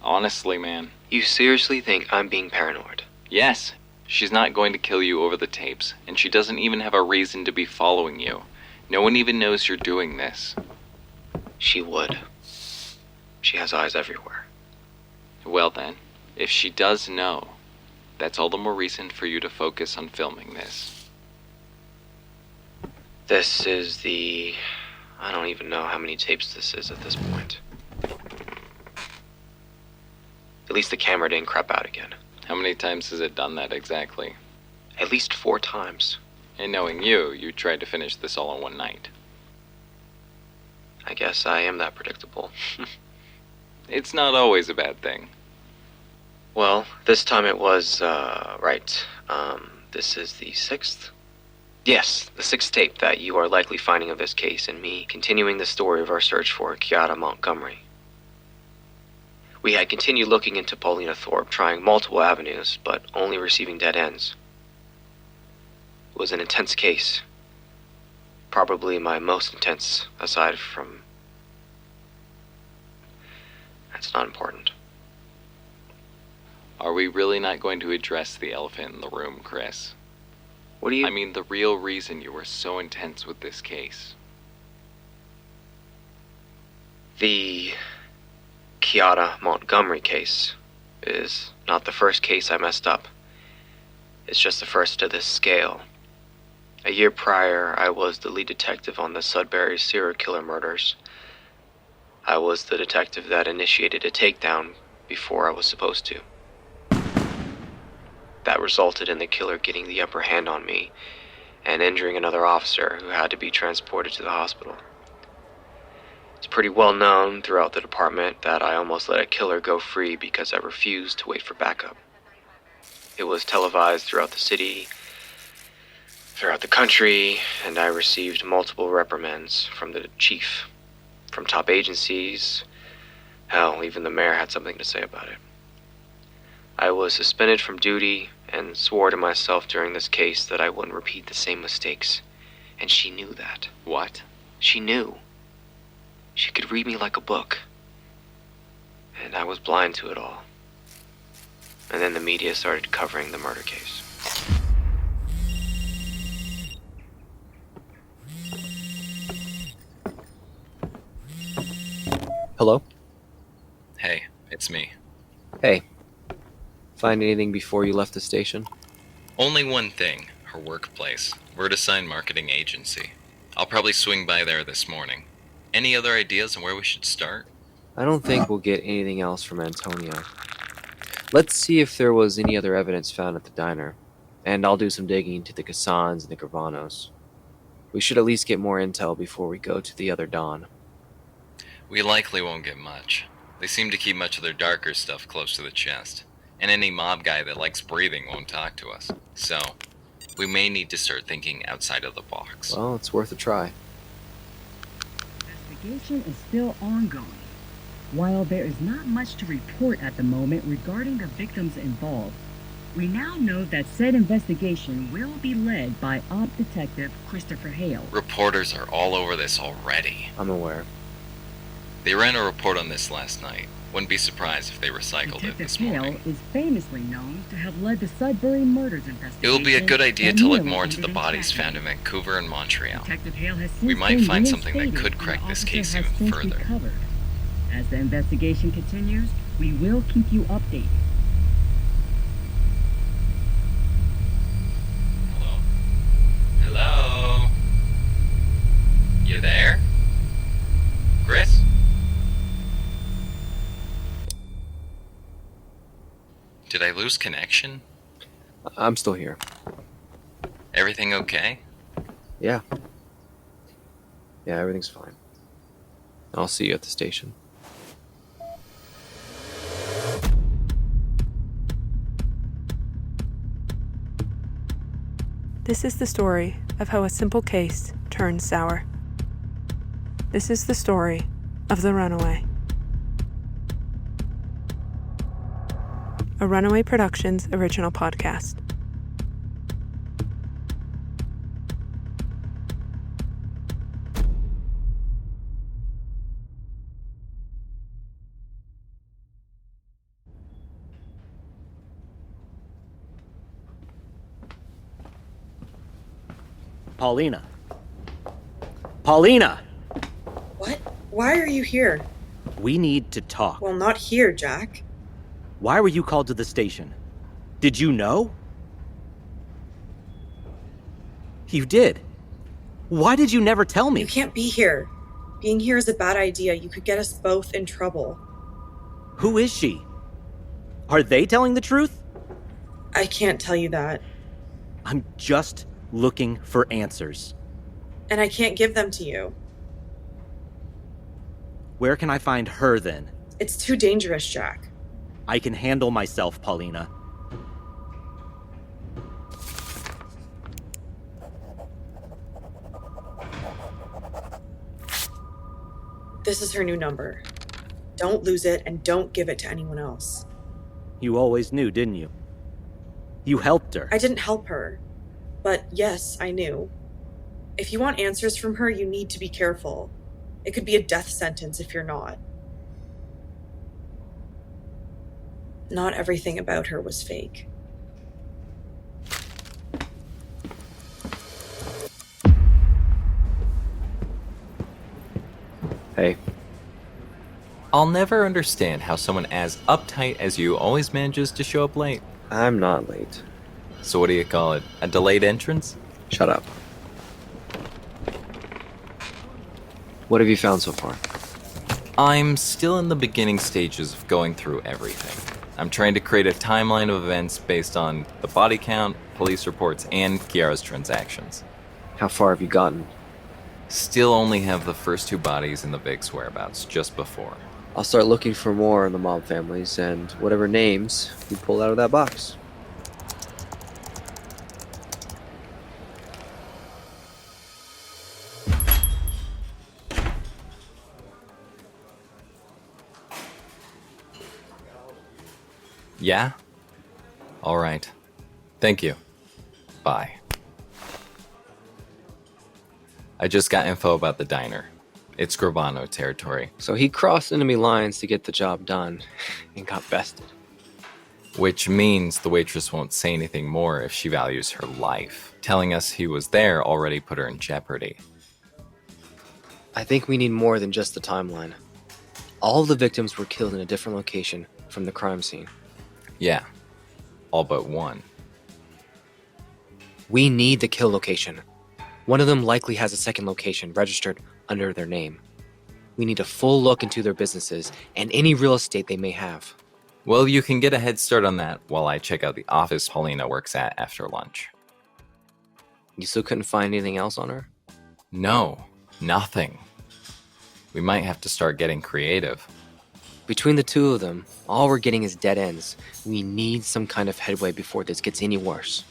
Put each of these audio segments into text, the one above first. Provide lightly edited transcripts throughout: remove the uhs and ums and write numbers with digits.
Honestly, man. You seriously think I'm being paranoid? Yes. She's not going to kill you over the tapes, and she doesn't even have a reason to be following you. No one even knows you're doing this. She would. She has eyes everywhere. Well then, if she does know, that's all the more reason for you to focus on filming this. This is the... I don't even know how many tapes this is at this point. At least the camera didn't crap out again. How many times has it done that exactly? At least 4 times. And knowing you tried to finish this all in one night. I guess I am that predictable. It's not always a bad thing. Well, this time it was, right. This is the 6th? Yes, the 6th tape that you are likely finding of this case, and me continuing the story of our search for Chiara Montgomery. We had continued looking into Paulina Thorpe, trying multiple avenues, but only receiving dead ends. It was an intense case. Probably my most intense, aside from... That's not important. Are we really not going to address the elephant in the room, Chris? What do you... I mean, the real reason you were so intense with this case. The Chiara Montgomery case is not the first case I messed up. It's just the first to this scale. A year prior, I was the lead detective on the Sudbury serial killer murders. I was the detective that initiated a takedown before I was supposed to. That resulted in the killer getting the upper hand on me and injuring another officer who had to be transported to the hospital. It's pretty well known throughout the department that I almost let a killer go free because I refused to wait for backup. It was televised throughout the city, throughout the country, and I received multiple reprimands from the chief, from top agencies. Hell, even the mayor had something to say about it. I was suspended from duty and swore to myself during this case that I wouldn't repeat the same mistakes. And she knew that. What? She knew. She could read me like a book. And I was blind to it all. And then the media started covering the murder case. Hello? Hey, it's me. Hey. Find anything before you left the station? Only one thing, her workplace. We're a sign marketing agency. I'll probably swing by there this morning. Any other ideas on where we should start? I don't think we'll get anything else from Antonio. Let's see if there was any other evidence found at the diner. And I'll do some digging into the Cassans and the Gravanos. We should at least get more intel before we go to the other Dawn. We likely won't get much. They seem to keep much of their darker stuff close to the chest. And any mob guy that likes breathing won't talk to us. So, we may need to start thinking outside of the box. Well, it's worth a try. Investigation is still ongoing. While there is not much to report at the moment regarding the victims involved, we now know that said investigation will be led by Op Detective Christopher Hale. Reporters are all over this already. I'm aware. They ran a report on this last night. Wouldn't be surprised if they recycled it this Detective Hale morning. is famously known to have led the Sudbury murders investigation. It will be a good idea and to look nearly more into the ended in bodies tragedy. found in Vancouver and Montreal. Detective Hale has since We might been find something that reinstated, could and crack the this officer case has even since further. recovered. As the investigation continues, we will keep you updated. Hello? Hello? You there? Chris? Did I lose connection? I'm still here. Everything okay? Yeah. Yeah, everything's fine. I'll see you at the station. This is the story of how a simple case turns sour. This is the story of the Runaway. A Runaway Productions original podcast. Paulina. Paulina! What? Why are you here? We need to talk. Well, not here, Jack. Why were you called to the station? Did you know? You did. Why did you never tell me? You can't be here. Being here is a bad idea. You could get us both in trouble. Who is she? Are they telling the truth? I can't tell you that. I'm just looking for answers. And I can't give them to you. Where can I find her then? It's too dangerous, Jack. I can handle myself, Paulina. This is her new number. Don't lose it and don't give it to anyone else. You always knew, didn't you? You helped her. I didn't help her. But yes, I knew. If you want answers from her, you need to be careful. It could be a death sentence if you're not. Not everything about her was fake. Hey, I'll never understand how someone as uptight as you always manages to show up late. I'm not late. So what do you call it? A delayed entrance? Shut up. What have you found so far? I'm still in the beginning stages of going through everything. I'm trying to create a timeline of events based on the body count, police reports, and Chiara's transactions. How far have you gotten? Still only have the first two bodies in the Vic's whereabouts just before. I'll start looking for more in the mob families and whatever names you pull out of that box. Yeah? All right. Thank you. Bye. I just got info about the diner. It's Gravano territory, So he crossed enemy lines to get the job done and got bested. which means the waitress won't say anything more if she values her life. Telling us he was there already put her in jeopardy. I think we need more than just the timeline. All the victims were killed in a different location from the crime scene. Yeah. All but one. We need the kill location. One of them likely has a second location registered under their name. We need a full look into their businesses and any real estate they may have. Well, you can get a head start on that while I check out the office Paulina works at after lunch. You still couldn't find anything else on her? No, nothing. We might have to start getting creative. Between the two of them, all we're getting is dead ends. We need some kind of headway before this gets any worse.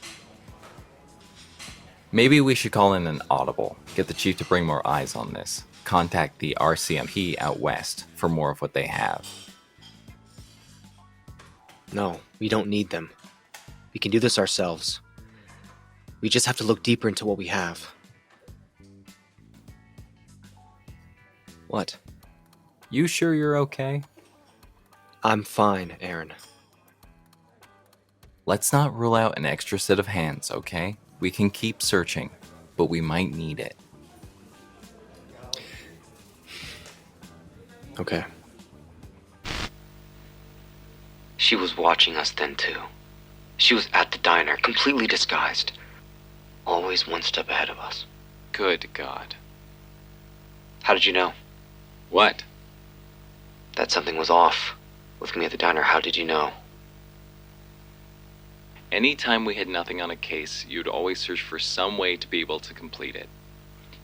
Maybe we should call in an audible, get the chief to bring more eyes on this, contact the RCMP out west for more of what they have. No, we don't need them. We can do this ourselves. We just have to look deeper into what we have. What? You sure you're okay? I'm fine, Aaron. Let's not rule out an extra set of hands, okay? We can keep searching, but we might need it. Okay. She was watching us then, too. She was at the diner, completely disguised. Always one step ahead of us. Good God. How did you know? What? That something was off. With me at the diner, how did you know? Anytime we had nothing on a case, you'd always search for some way to be able to complete it.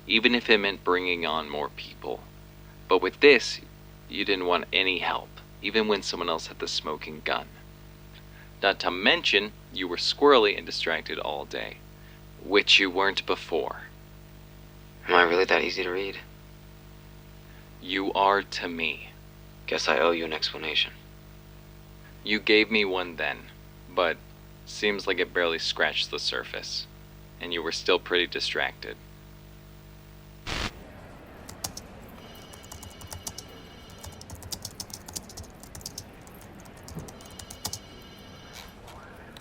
Even if it meant bringing on more people. But with this, you didn't want any help, even when someone else had the smoking gun. Not to mention, you were squirrely and distracted all day. Which you weren't before. Am I really that easy to read? You are to me. Guess I owe you an explanation. You gave me one then, but seems like it barely scratched the surface. And you were still pretty distracted.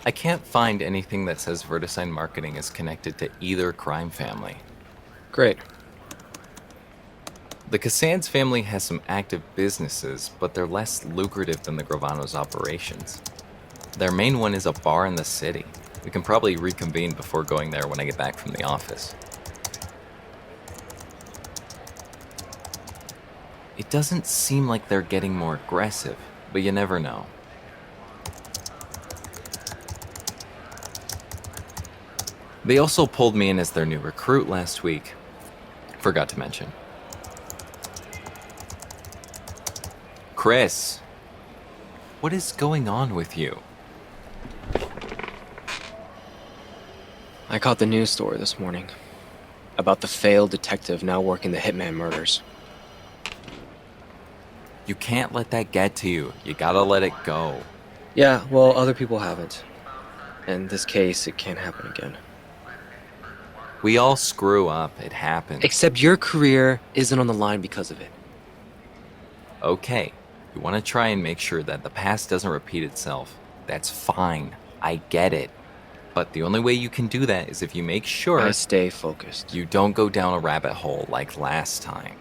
I can't find anything that says VertiSign Marketing is connected to either crime family. Great. The Cassands family has some active businesses, but they're less lucrative than the Gravanos' operations. Their main one is a bar in the city. We can probably reconvene before going there when I get back from the office. It doesn't seem like they're getting more aggressive, but you never know. They also pulled me in as their new recruit last week. Forgot to mention. Chris, what is going on with you? I caught the news story this morning about the failed detective now working the Hitman murders. You can't let that get to you. You gotta let it go. Yeah, well, other people haven't. In this case, it can't happen again. We all screw up. It happens. Except your career isn't on the line because of it. Okay, you want to try and make sure that the past doesn't repeat itself. That's fine. I get it. But the only way you can do that is if you make sure I stay focused. you don't go down a rabbit hole like last time.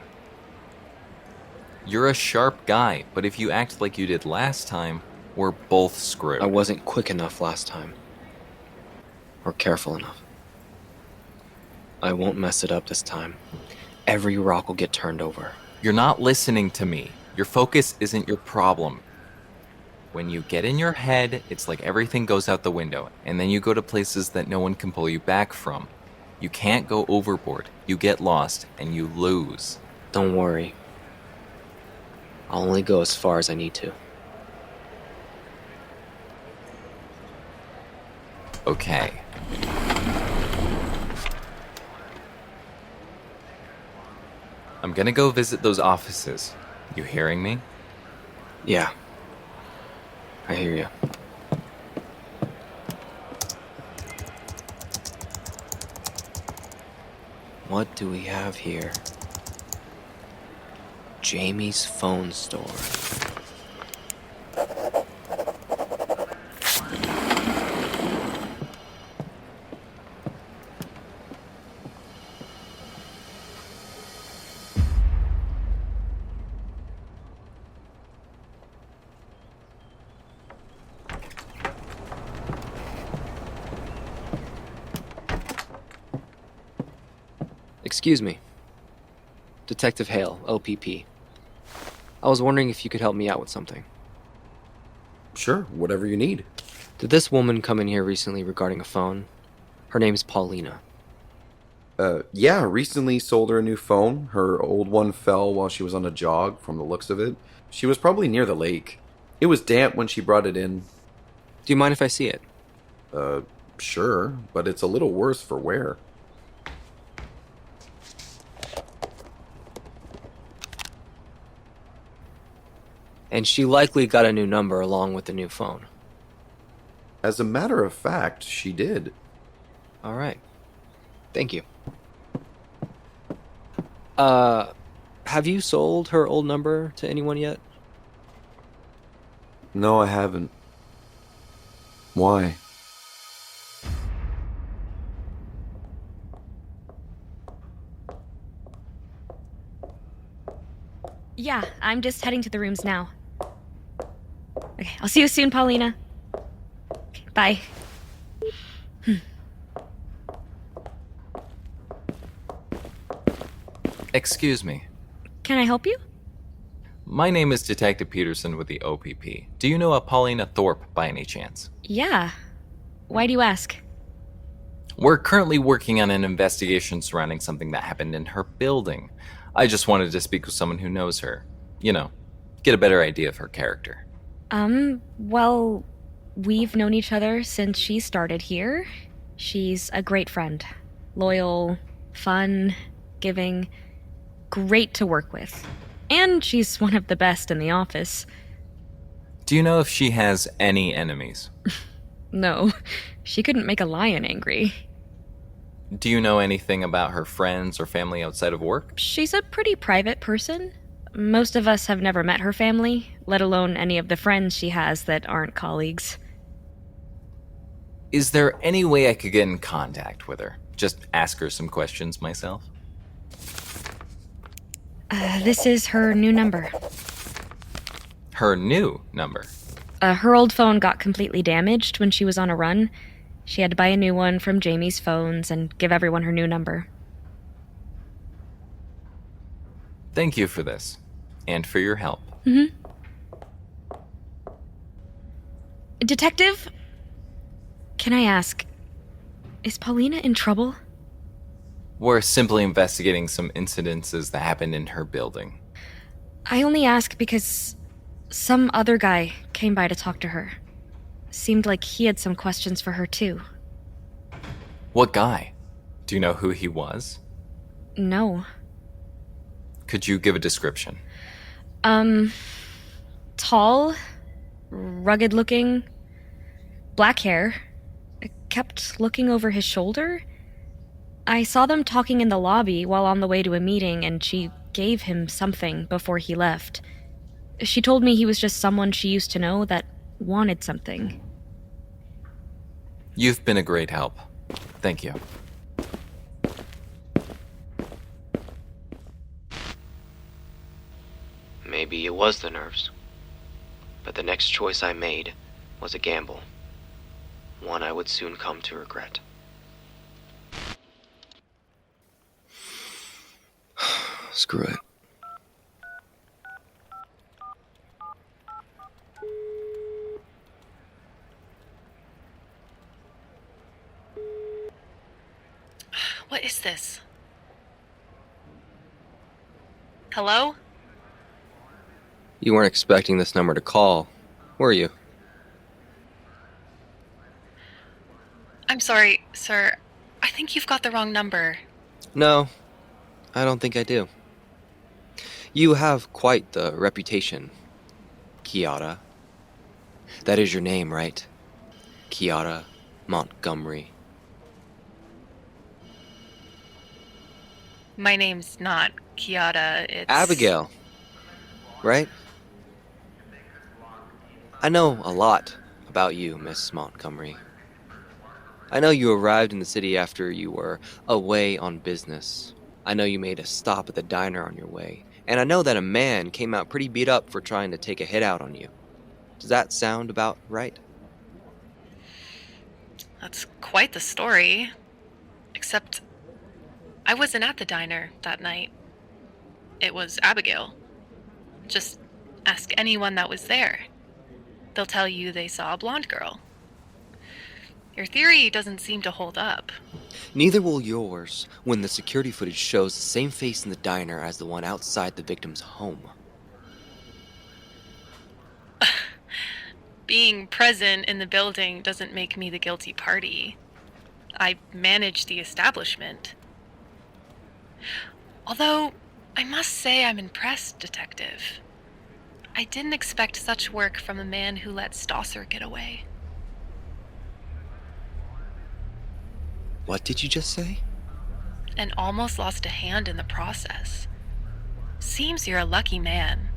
You're a sharp guy, but if you act like you did last time, we're both screwed. I wasn't quick enough last time. Or careful enough. I won't mess it up this time. Every rock will get turned over. You're not listening to me. Your focus isn't your problem. When you get in your head, it's like everything goes out the window, and then you go to places that no one can pull you back from. You can't go overboard. You get lost, and you lose. Don't worry. I'll only go as far as I need to. Okay. I'm gonna go visit those offices. You hearing me? Yeah. I hear you. What do we have here? Jamie's phone store. Excuse me. Detective Hale, OPP. I was wondering if you could help me out with something. Sure, whatever you need. Did this woman come in here recently regarding a phone? Her name's Paulina. Yeah, recently sold her a new phone. Her old one fell while she was on a jog, from the looks of it. She was probably near the lake. It was damp when she brought it in. Do you mind if I see it? Sure, but it's a little worse for wear. And she likely got a new number along with the new phone. As a matter of fact, she did. All right. Thank you. Have you sold her old number to anyone yet? No, I haven't. Why? Yeah, I'm just heading to the rooms now. Okay, I'll see you soon, Paulina. Okay, bye. Excuse me. Can I help you? My name is Detective Peterson with the OPP. Do you know a Paulina Thorpe by any chance? Yeah. Why do you ask? We're currently working on an investigation surrounding something that happened in her building. I just wanted to speak with someone who knows her. You know, get a better idea of her character. Well, we've known each other since she started here. She's a great friend. Loyal, fun, giving, great to work with. And she's one of the best in the office. Do you know if she has any enemies? No, she couldn't make a lion angry. Do you know anything about her friends or family outside of work? She's a pretty private person. Most of us have never met her family, let alone any of the friends she has that aren't colleagues. Is there any way I could get in contact with her? Just ask her some questions myself? This is her new number. Her new number? Her old phone got completely damaged when she was on a run. She had to buy a new one from Jamie's phones and give everyone her new number. Thank you for this. And for your help. Mm-hmm. Detective? Can I ask, is Paulina in trouble? We're simply investigating some incidences that happened in her building. I only ask because some other guy came by to talk to her. Seemed like he had some questions for her, too. What guy? Do you know who he was? No. Could you give a description? Tall, rugged-looking, black hair. I kept looking over his shoulder. I saw them talking in the lobby while on the way to a meeting, and she gave him something before he left. She told me he was just someone she used to know that wanted something. You've been a great help. Thank you. Maybe it was the nerves. But the next choice I made was a gamble. One I would soon come to regret. Screw it. What is this? Hello? You weren't expecting this number to call, were you? I'm sorry, sir. I think you've got the wrong number. No, I don't think I do. You have quite the reputation, Chiara. That is your name, right? Chiara Montgomery. My name's not Chiara, it's... Abigail, right? I know a lot about you, Miss Montgomery. I know you arrived in the city after you were away on business. I know you made a stop at the diner on your way. And I know that a man came out pretty beat up for trying to take a hit out on you. Does that sound about right? That's quite the story. Except, I wasn't at the diner that night. It was Abigail. Just ask anyone that was there. They'll tell you they saw a blonde girl. Your theory doesn't seem to hold up. Neither will yours when the security footage shows the same face in the diner as the one outside the victim's home. Being present in the building doesn't make me the guilty party. I manage the establishment. Although, I must say I'm impressed, Detective. I didn't expect such work from a man who let Stosser get away. What did you just say? And almost lost a hand in the process. Seems you're a lucky man.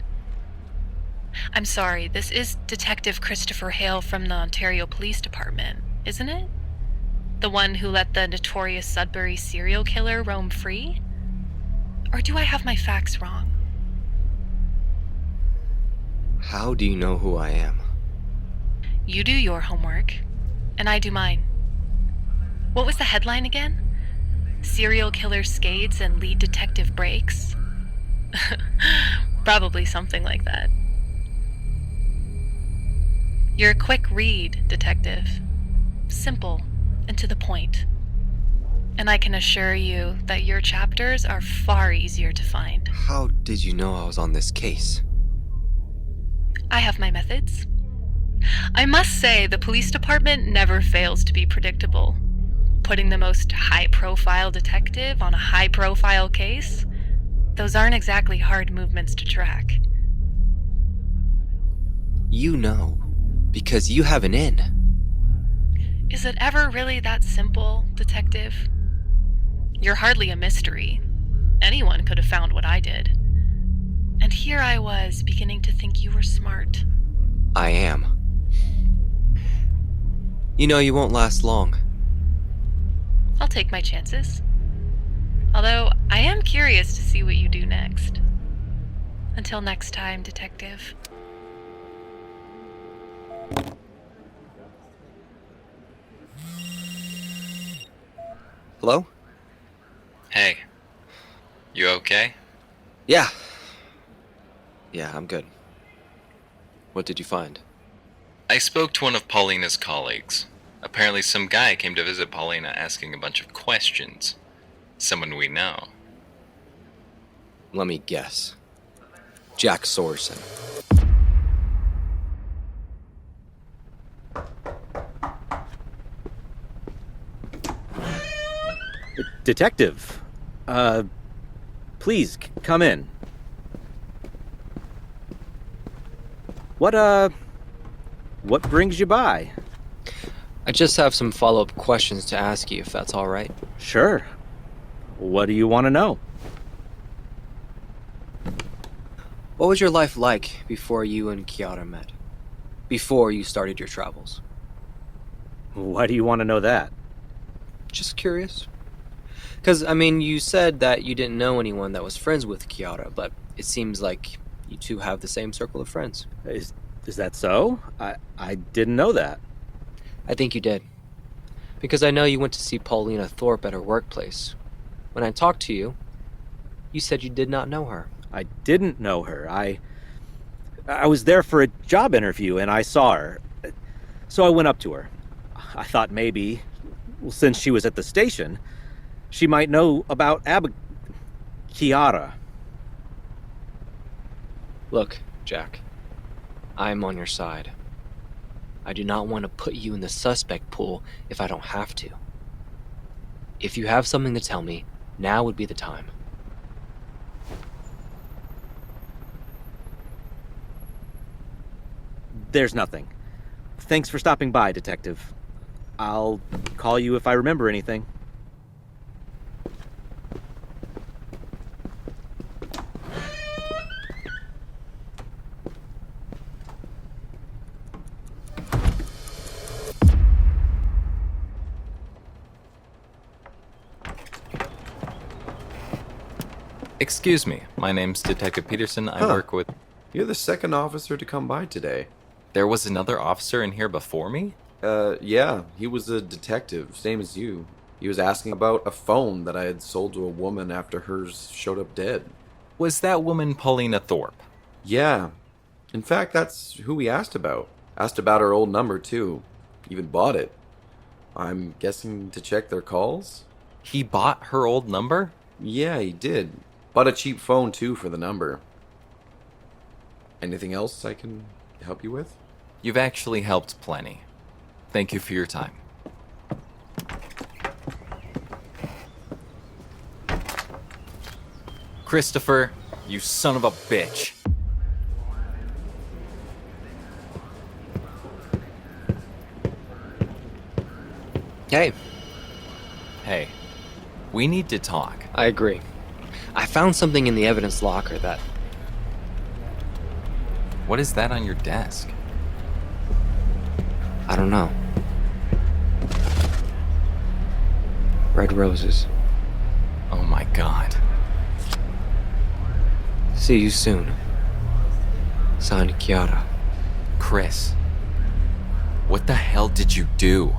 I'm sorry, this is Detective Christopher Hale from the Ontario Police Department, isn't it? The one who let the notorious Sudbury serial killer roam free? Or do I have my facts wrong? How do you know who I am? You do your homework, and I do mine. What was the headline again? Serial killer skates and lead detective breaks? Probably something like that. You're a quick read, Detective. Simple and to the point. And I can assure you that your chapters are far easier to find. How did you know I was on this case? I have my methods. I must say, the police department never fails to be predictable. Putting the most high-profile detective on a high-profile case, those aren't exactly hard movements to track. You know, because you have an in. Is it ever really that simple, Detective? You're hardly a mystery. Anyone could have found what I did. And here I was, beginning to think you were smart. I am. You know you won't last long. I'll take my chances. Although, I am curious to see what you do next. Until next time, Detective. Hello? Hey. You okay? Yeah. Yeah, I'm good. What did you find? I spoke to one of Paulina's colleagues. Apparently some guy came to visit Paulina asking a bunch of questions. Someone we know. Let me guess. Jack Sorson. Detective, please come in. What brings you by? I just have some follow-up questions to ask you, if that's all right. Sure. What do you want to know? What was your life like before you and Chiara met? Before you started your travels? Why do you want to know that? Just curious. Because, you said that you didn't know anyone that was friends with Chiara, but it seems like you two have the same circle of friends. Is that so? I didn't know that. I think you did. Because I know you went to see Paulina Thorpe at her workplace. When I talked to you, you said you did not know her. I didn't know her. I was there for a job interview and I saw her. So I went up to her. I thought maybe, since she was at the station, she might know about Chiara. Look, Jack, I'm on your side. I do not want to put you in the suspect pool if I don't have to. If you have something to tell me, now would be the time. There's nothing. Thanks for stopping by, Detective. I'll call you if I remember anything. Excuse me, my name's Detective Peterson. I work with... You're the second officer to come by today. There was another officer in here before me? Yeah, he was a detective, same as you. He was asking about a phone that I had sold to a woman after hers showed up dead. Was that woman Paulina Thorpe? Yeah. In fact, that's who he asked about. Asked about her old number, too. Even bought it. I'm guessing to check their calls? He bought her old number? Yeah, he did. Bought a cheap phone, too, for the number. Anything else I can help you with? You've actually helped plenty. Thank you for your time. Christopher, you son of a bitch. Hey. Hey, we need to talk. I agree. I found something in the evidence locker that... What is that on your desk? I don't know. Red roses. Oh my god. See you soon. Signed, Chiara. Chris, what the hell did you do?